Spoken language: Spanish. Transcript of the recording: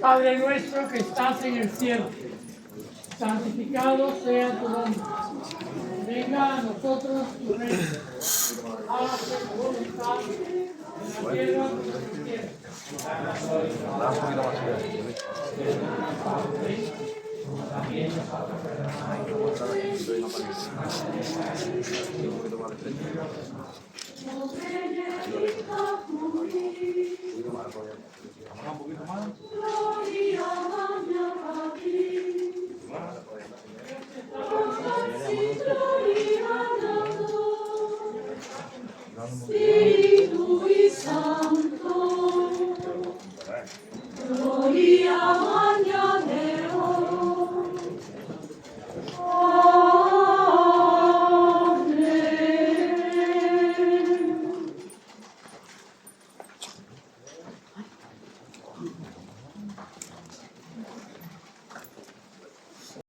Padre nuestro que estás en el cielo, santificado sea tu nombre. Venga a nosotros tu reino. Hágase tu voluntad en la tierra como en el cielo. Spiritu Santo, gloria mañanero. Amén.